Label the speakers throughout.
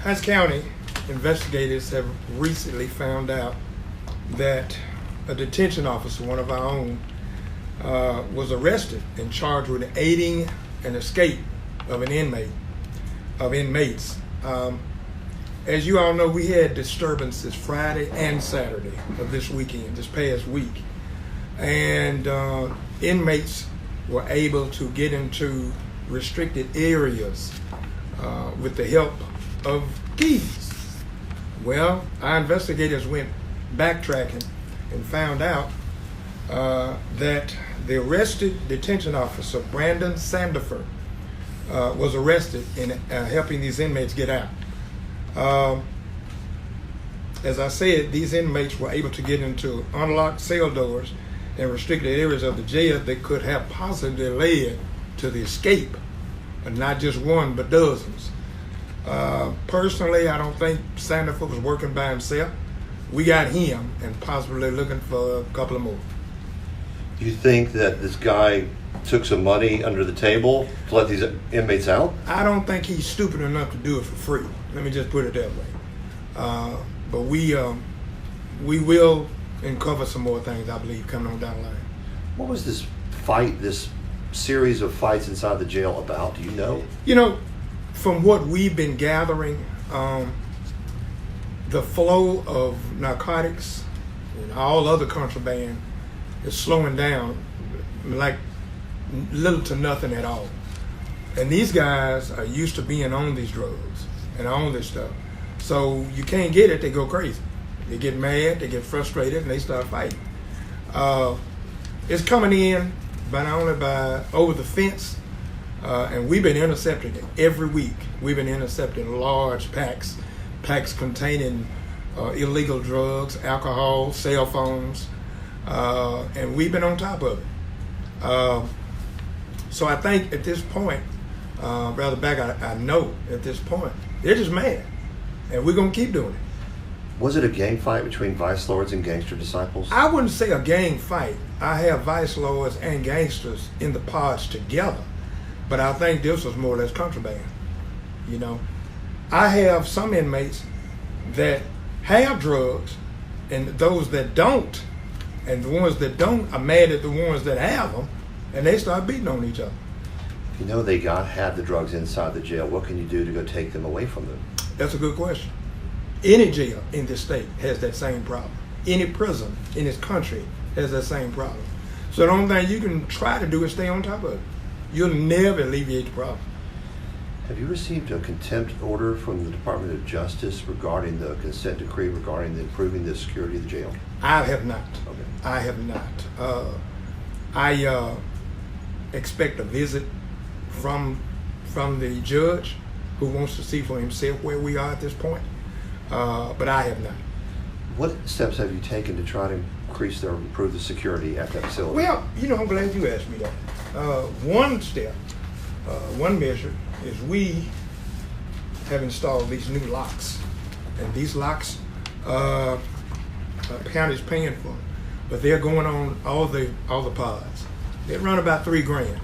Speaker 1: Hines County investigators have recently found out that a detention officer, one of our own, was arrested and charged with aiding an escape of inmates. As you all know, we had disturbances Friday and Saturday of this past week. And inmates were able to get into restricted areas with the help of keys. Well, our investigators went backtracking and found out that the arrested detention officer, Brandon Sandiford, was arrested in helping these inmates get out. As I said, these inmates were able to get into unlocked cell doors and restricted areas of the jail that could have possibly led to the escape of not just one, but dozens. Personally, I don't think Sandiford was working by himself. We got him and possibly looking for a couple of more.
Speaker 2: Do you think that this guy took some money under the table to let these inmates out?
Speaker 1: I don't think he's stupid enough to do it for free. Let me just put it that way. But we will uncover some more things, I believe, coming on down the line.
Speaker 2: What was this fight, this series of fights inside the jail about? Do you know?
Speaker 1: You know, from what we've been gathering, the flow of narcotics and all other contraband is slowing down like little to nothing at all. And these guys are used to being on these drugs and on this stuff. So you can't get it, they go crazy. They get mad, they get frustrated, and they start fighting. It's coming in, but only by over the fence, and we've been intercepting it every week. We've been intercepting large packs containing illegal drugs, alcohol, cell phones, and we've been on top of it. So I think at this point, I know at this point, they're just mad, and we're gonna keep doing it.
Speaker 2: Was it a gang fight between vice lords and gangster disciples?
Speaker 1: I wouldn't say a gang fight. I have vice lords and gangsters in the pods together, but I think this was more or less contraband. You know, I have some inmates that have drugs, and those that don't, and the ones that don't are mad at the ones that have them, and they start beating on each other.
Speaker 2: You know they had the drugs inside the jail. What can you do to go take them away from them?
Speaker 1: That's a good question. Any jail in this state has that same problem. Any prison in this country has that same problem. So the only thing you can try to do is stay on top of it. You'll never alleviate the problem.
Speaker 2: Have you received a contempt order from the Department of Justice regarding the consent decree regarding improving the security of the jail?
Speaker 1: I have not.
Speaker 2: Okay.
Speaker 1: I have not. I expect a visit from the judge who wants to see for himself where we are at this point. But I have not.
Speaker 2: What steps have you taken to try to increase or improve the security at that facility?
Speaker 1: Well, you know, I'm glad you asked me that. One step, one measure is we have installed these new locks. And these locks, county's paying for them. But they're going on all the pods. They run about $3,000.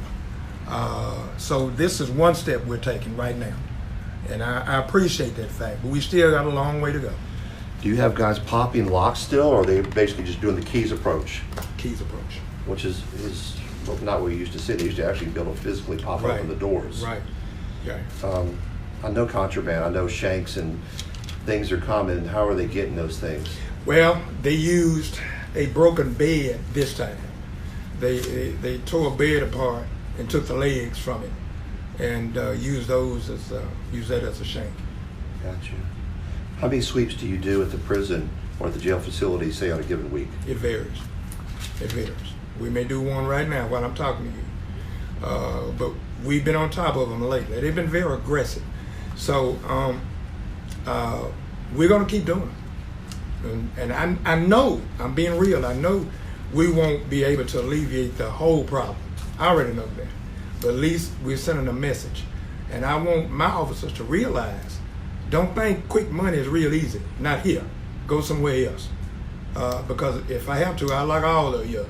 Speaker 1: So this is one step we're taking right now. And I appreciate that fact, but we still got a long way to go.
Speaker 2: Do you have guys popping locks still, or are they basically just doing the keys approach?
Speaker 1: Keys approach.
Speaker 2: Which is not what we used to see. They used to actually be able to physically pop open the doors.
Speaker 1: Right. Yeah.
Speaker 2: I know contraband. I know shanks and things are common. How are they getting those things?
Speaker 1: Well, they used a broken bed this time. They tore a bed apart and took the legs from it, and use that as a shank.
Speaker 2: Gotcha. How many sweeps do you do at the prison or at the jail facility, say, on a given week?
Speaker 1: It varies. It varies. We may do one right now while I'm talking to you, but we've been on top of them lately. They've been very aggressive. So we're going to keep doing it. And I know, I'm being real, I know we won't be able to alleviate the whole problem. I already know that. But at least we're sending a message. And I want my officers to realize, don't think quick money is real easy. Not here. Go somewhere else. Because if I have to, I'll lock all of you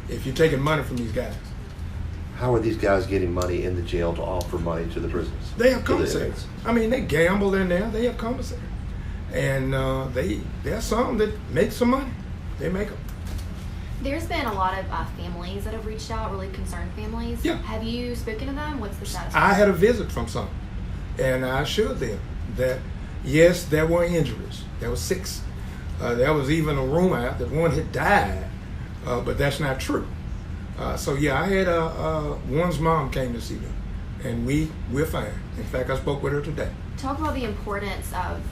Speaker 1: if you're taking money from these guys.
Speaker 2: How are these guys getting money in the jail to offer money to the prisons?
Speaker 1: They have
Speaker 2: To the
Speaker 1: commissary.
Speaker 2: inmates?
Speaker 1: I mean, they gamble in there. They have commissary, and there's some that make some money. They make them.
Speaker 3: There's been a lot of families that have reached out, really concerned families.
Speaker 1: Yeah.
Speaker 3: Have you spoken to them? What's the status?
Speaker 1: I had a visit from some, and I assured them that yes, there were injuries. There were 6. There was even a rumor out that one had died, but that's not true. So yeah, I had one's mom came to see them, and we're fine. In fact, I spoke with her today.
Speaker 3: Talk about the importance of,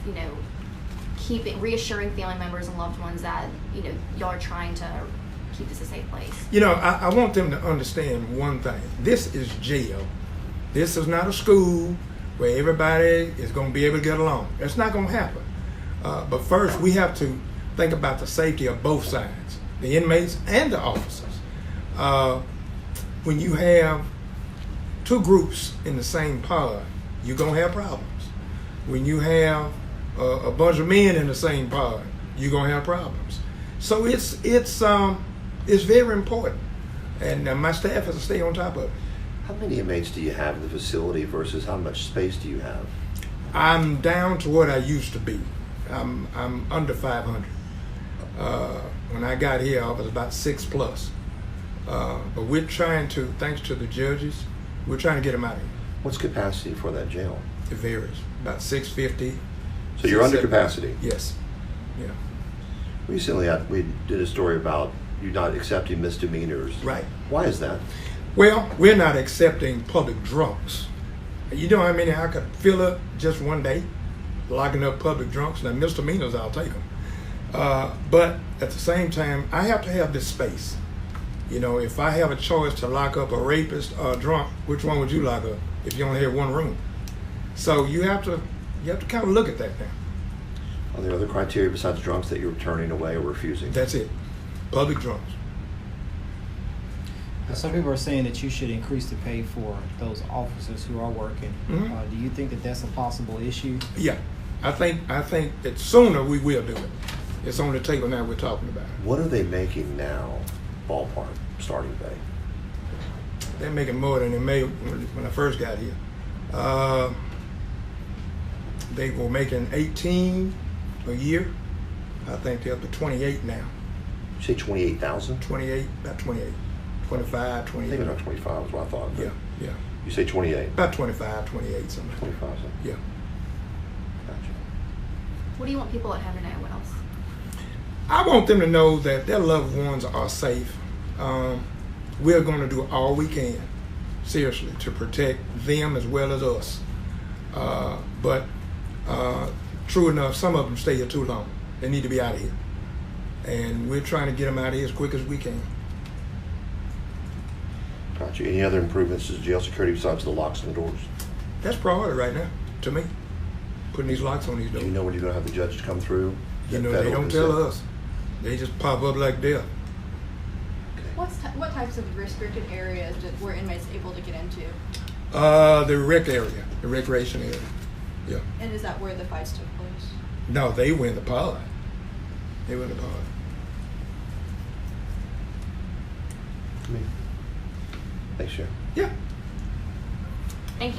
Speaker 3: reassuring family members and loved ones that, y'all are trying to keep this a safe place.
Speaker 1: I want them to understand one thing. This is jail. This is not a school where everybody is going to be able to get along. That's not going to happen. But first, we have to think about the safety of both sides, the inmates and the officers. When you have 2 groups in the same pod, you're going to have problems. When you have a bunch of men in the same pod, you're going to have problems. So it's very important, and my staff has to stay on top of it.
Speaker 2: How many inmates do you have in the facility versus how much space do you have?
Speaker 1: I'm down to what I used to be. I'm under 500. When I got here, I was about 6+. But we're trying to, thanks to the judges, we're trying to get them out of here.
Speaker 2: What's capacity for that jail?
Speaker 1: It varies, about 650.
Speaker 2: So you're under
Speaker 1: 670.
Speaker 2: capacity?
Speaker 1: Yes. Yeah.
Speaker 2: Recently, we did a story about you not accepting misdemeanors.
Speaker 1: Right.
Speaker 2: Why is that?
Speaker 1: Well, we're not accepting public drunks. You know how many I could fill up just one day, locking up public drunks? Now, misdemeanors, I'll take them. But at the same time, I have to have this space. If I have a choice to lock up a rapist or a drunk, which one would you lock up if you only have one room? So you have to kind of look at that now.
Speaker 2: Are there other criteria besides drunks that you're turning away or refusing?
Speaker 1: That's it. Public drunks.
Speaker 4: Some people are saying that you should increase the pay for those officers who are working.
Speaker 1: Mhm.
Speaker 4: Do you think that that's a possible issue?
Speaker 1: Yeah. I think that sooner we will do it. It's on the table now, we're talking about it.
Speaker 2: What are they making now, ballpark, starting pay?
Speaker 1: They're making more than they made when I first got here. They were making 18 a year. I think they're up to 28 now.
Speaker 2: You say 28,000?
Speaker 1: 28, about 28. 25,
Speaker 2: I
Speaker 1: 28.
Speaker 2: think about 25 is what I thought.
Speaker 1: Yeah, yeah.
Speaker 2: You say 28?
Speaker 1: About 25, 28, something.
Speaker 2: 25.
Speaker 1: Yeah.
Speaker 2: Gotcha.
Speaker 3: What do you want people at home to know? What else?
Speaker 1: I want them to know that their loved ones are safe. We're going to do all we can, seriously, to protect them as well as us. But true enough, some of them stay here too long. They need to be out of here. And we're trying to get them out of here as quick as we can.
Speaker 2: Gotcha. Any other improvements to jail security besides the locks on the doors?
Speaker 1: That's priority right now, to me, putting these locks on these
Speaker 2: Do
Speaker 1: doors.
Speaker 2: you know when you're going to have the judge to come through?
Speaker 1: They
Speaker 2: Federal
Speaker 1: don't
Speaker 2: consent?
Speaker 1: tell us. They just pop up like death.
Speaker 5: What types of restricted areas were inmates able to get into?
Speaker 1: The rec area, the recreation area. Yeah.
Speaker 5: And is that where the fights took place?
Speaker 1: No, they were in the pod. They were in the pod.
Speaker 2: Thanks, Sharon.
Speaker 1: Yeah.